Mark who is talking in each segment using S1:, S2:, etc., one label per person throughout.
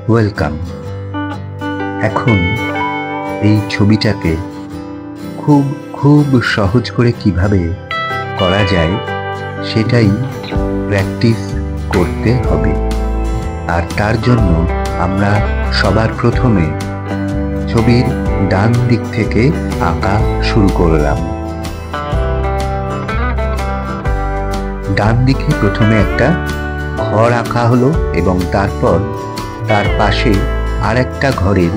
S1: Welcome. এখন এই ছবিটাকে খুব খুব সহজ করে কিভাবে করা যায় সেটাই প্র্যাকটিস করতে হবে। আর তার জন্য আমরা সবার প্রথমে ছবির ডান দিক থেকে আঁকা শুরু করলাম। ডান দিকে প্রথমে একটা ঘর আঁকা হলো এবং তারপর তার পাশে আর একটা ঘরের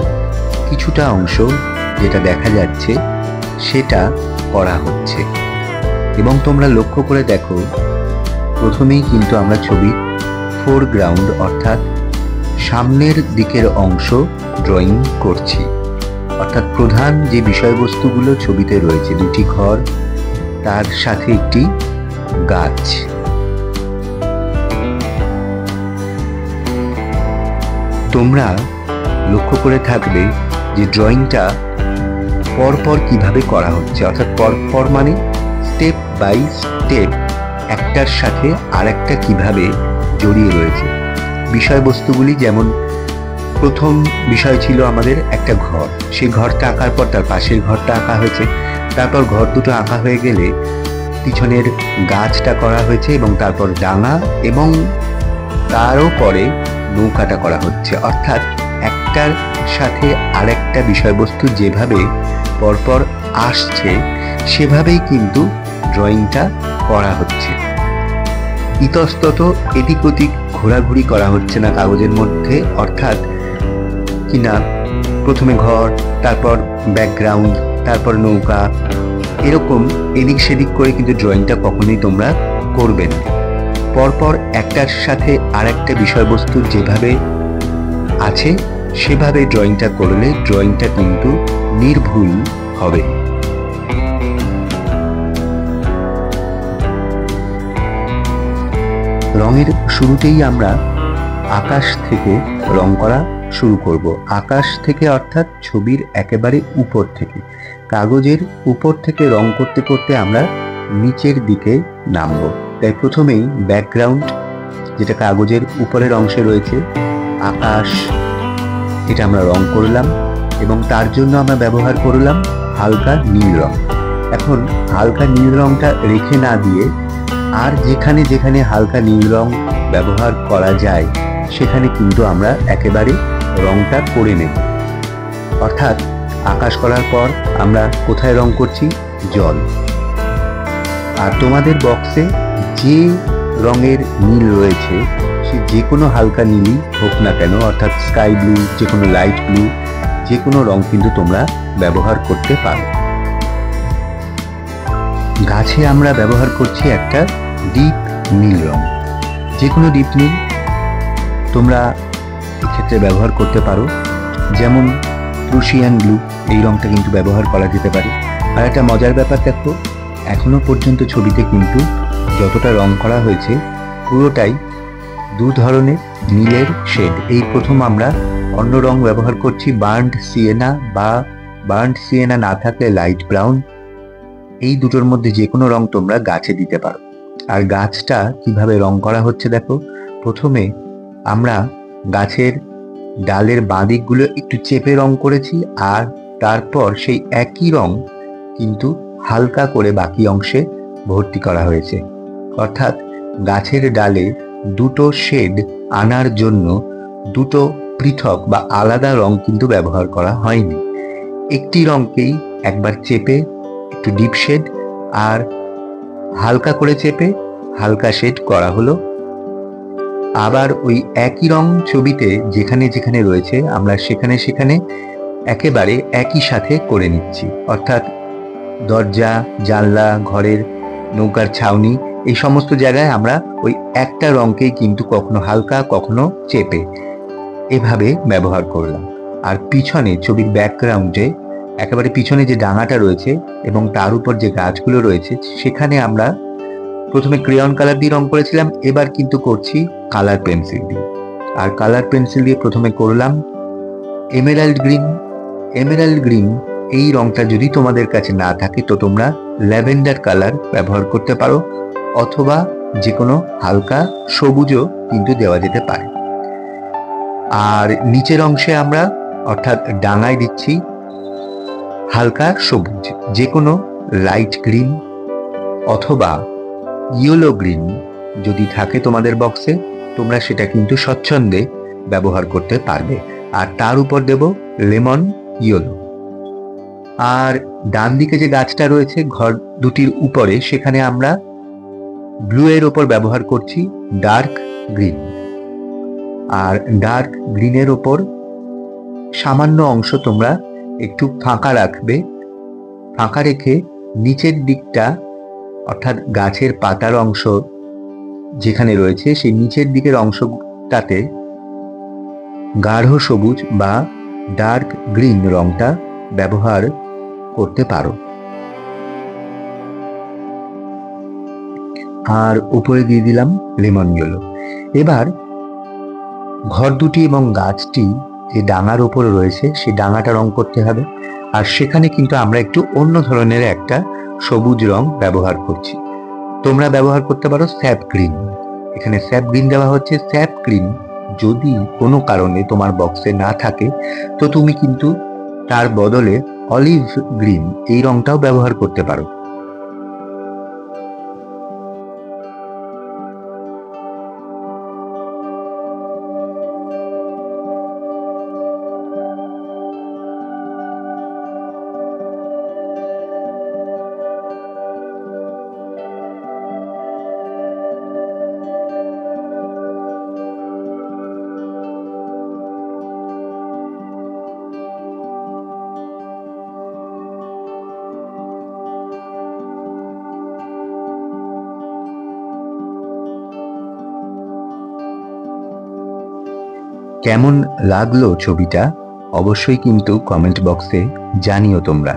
S1: কিছুটা অংশ যেটা দেখা যাচ্ছে সেটা করা হচ্ছে। এবং তোমরা লক্ষ্য করে দেখো, প্রথমেই কিন্তু আমরা ছবির ফোরগ্রাউন্ড অর্থাৎ সামনের দিকের অংশ ড্রয়িং করছি। অর্থাৎ প্রধান যে বিষয়বস্তুগুলো ছবিতে রয়েছে, দুটি ঘর, তার সাথে একটি গাছ। তোমরা লক্ষ্য করে থাকবে যে ড্রয়িংটা পরপর কিভাবে করা হচ্ছে, অর্থাৎ পরপর মানে স্টেপ বাই স্টেপ একটার সাথে আরেকটা কিভাবে জড়িয়ে রয়েছে বিষয়বস্তুগুলি। যেমন প্রথম বিষয় ছিল আমাদের একটা ঘর, সেই ঘরটা আঁকার পর তার পাশের ঘরটা আঁকা হয়েছে, তারপর ঘর দুটো আঁকা হয়ে গেলে পিছনের গাছটা করা হয়েছে এবং তারপর ডাঙা এবং তারও পরে নৌকাটা করা হচ্ছে। অর্থাৎ একটার সাথে আরেকটা বিষয়বস্তু যেভাবে পরপর আসছে সেভাবেই কিন্তু ড্রয়িংটা করা হচ্ছে। ইতস্তত এদিক ওদিক ঘোরাঘুরি করা হচ্ছে না কাগজের মধ্যে। অর্থাৎ কিনা প্রথমে ঘর, তারপর ব্যাকগ্রাউন্ড, তারপর নৌকা, এরকম এদিক সেদিক করে কিন্তু ড্রয়িংটা কখনোই তোমরা করবে না। পরপর একটার সাথে আরেকটা বিষয়বস্তু যেভাবে আছে সেভাবে ড্রয়িংটা করলে ড্রয়িংটা কিন্তু নির্ভুল হবে। রঙের শুরুতেই আমরা আকাশ থেকে রং করা শুরু করব। আকাশ থেকে অর্থাৎ ছবির একেবারে উপর থেকে। কাগজের উপর থেকে রং করতে করতে আমরা নিচের দিকে নামবো। তাই প্রথমেই ব্যাকগ্রাউন্ড, যেটা কাগজের উপরের অংশে রয়েছে, আকাশ, এটা আমরা রং করলাম এবং তার জন্য আমরা ব্যবহার করলাম হালকা নীল রং। এখন হালকা নীল রংটা রেখে না দিয়ে আর যেখানে যেখানে হালকা নীল রং ব্যবহার করা যায় সেখানে কিন্তু আমরা একেবারে রংটা করে নেব। অর্থাৎ আকাশ করার পর আমরা কোথায় রং করছি? জল। আর তোমাদের বক্সে যে রঙের নীল রয়েছে সে যে কোনো হালকা নীলই হোক না কেন, অর্থাৎ স্কাই ব্লু, যে কোনো লাইট ব্লু, যে কোনো রং কিন্তু তোমরা ব্যবহার করতে পারো। গাছে আমরা ব্যবহার করছি একটা ডিপ নীল রং। যে কোনো ডিপ নীল তোমরা এক্ষেত্রে ব্যবহার করতে পারো। যেমন প্রুশিয়ান ব্লু, এই রংটা কিন্তু ব্যবহার করা যেতে পারে। আর একটা মজার ব্যাপার দেখো, এখনো পর্যন্ত ছবিতে কিন্তু যতটা রং করা হয়েছে পুরোটাই দু ধরনের নীলের শেড। এই প্রথম আমরা অন্য রং ব্যবহার করছি, বার্ন্ড সিয়েনা বা বার্ন্ড সিয়েনা না থাকলে লাইট ব্রাউন। এই দুটোর মধ্যে যে কোনো রং তোমরা গাছে দিতে পারো। আর গাছটা কিভাবে রং করা হচ্ছে দেখো, প্রথমে আমরা গাছের ডালের বাঁ দিকগুলো একটু চেপে রং করেছি আর তারপর সেই একই রং কিন্তু হালকা করে বাকি অংশে ভর্তি করা হয়েছে। অর্থাৎ গাছের ডালে দুটো শেড আনার জন্য দুটো পৃথক বা আলাদা রং কিন্তু ব্যবহার করা হয়নি। একটি রংকেই একবার চেপে একটু ডিপ শেড আর হালকা করে চেপে হালকা শেড করা হলো। আবার ওই একই রং ছবিতে যেখানে যেখানে রয়েছে আমরা সেখানে সেখানে একেবারে একই সাথে করে নিচ্ছি। অর্থাৎ দরজা, জানলা, ঘরের, নৌকার ছাউনি, এই সমস্ত জায়গায় আমরা ওই একটা রংকেই কিন্তু কখনো হালকা কখনো চেপে এভাবে ব্যবহার করলাম। আর পিছনে ছবির ব্যাকগ্রাউন্ডে একেবারে পিছনে যে ডাঙাটা রয়েছে এবং তার উপর যে গাছগুলো রয়েছে সেখানে আমরা প্রথমে ক্রেয়ন কালার দিয়ে রং করেছিলাম, এবার কিন্তু করছি কালার পেন্সিল দিয়ে। আর কালার পেন্সিল দিয়ে প্রথমে করলাম এমেরাল্ড গ্রিন। এমেরাল্ড গ্রিন এই রংটা যদি তোমাদের কাছে না থাকে তো তোমরা ল্যাভেন্ডার কালার ব্যবহার করতে পারো, অথবা যে কোনো হালকা সবুজও কিন্তু দেওয়া যেতে পারে। আর নিচের অংশে আমরা অর্থাৎ ডাঙায় দিচ্ছি হালকা সবুজ, যে কোনো লাইট গ্রিন অথবা ইয়েলো গ্রিন যদি থাকে তোমাদের বক্সে, তোমরা সেটা কিন্তু স্বচ্ছন্দে ব্যবহার করতে পারবে। আর তার উপর দেব লেমন ইয়েলো। আর ডান দিকে যে গাছটা রয়েছে ঘর দুটির উপরে, সেখানে আমরা ব্লু এর ওপর ব্যবহার করছি ডার্ক গ্রিন। আর ডার্ক গ্রিনের ওপর সামান্য অংশ তোমরা একটু ফাঁকা রাখবে, ফাঁকা রেখে নিচের দিকটা অর্থাৎ গাছের পাতার অংশ যেখানে রয়েছে সেই নিচের দিকের অংশটাতে গাঢ় সবুজ বা ডার্ক গ্রিন রংটা ব্যবহার করতে পারো। আর উপরে দিয়ে দিলাম লেমন ইয়েলো। এবার ঘর দুটি এবং গাছটি যে ডাঙার উপর রয়েছে সেই ডাঙাটা রং করতে হবে। আর সেখানে কিন্তু আমরা একটু অন্য ধরনের একটা সবুজ রং ব্যবহার করছি। তোমরা ব্যবহার করতে পারো স্যাপ গ্রিন। এখানে স্যাপ গ্রিন দেওয়া হচ্ছে। স্যাপ গ্রিন যদি কোনো কারণে তোমার বক্সে না থাকে তো তুমি কিন্তু তার বদলে অলিভ গ্রিন এই রংটাও ব্যবহার করতে পারো। কেমন লাগলো ছবিটা অবশ্যই কিন্তু কমেন্ট বক্সে জানিও তোমরা।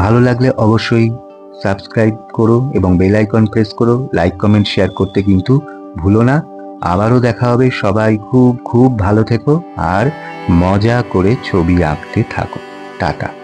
S1: ভালো লাগলে অবশ্যই সাবস্ক্রাইব করো এবং বেল আইকন প্রেস করো। লাইক কমেন্ট শেয়ার করতে কিন্তু ভুলো না। আবারও দেখা হবে। সবাই খুব খুব ভালো থেকো আর মজা করে ছবি আঁকতে থাকো। টাটা।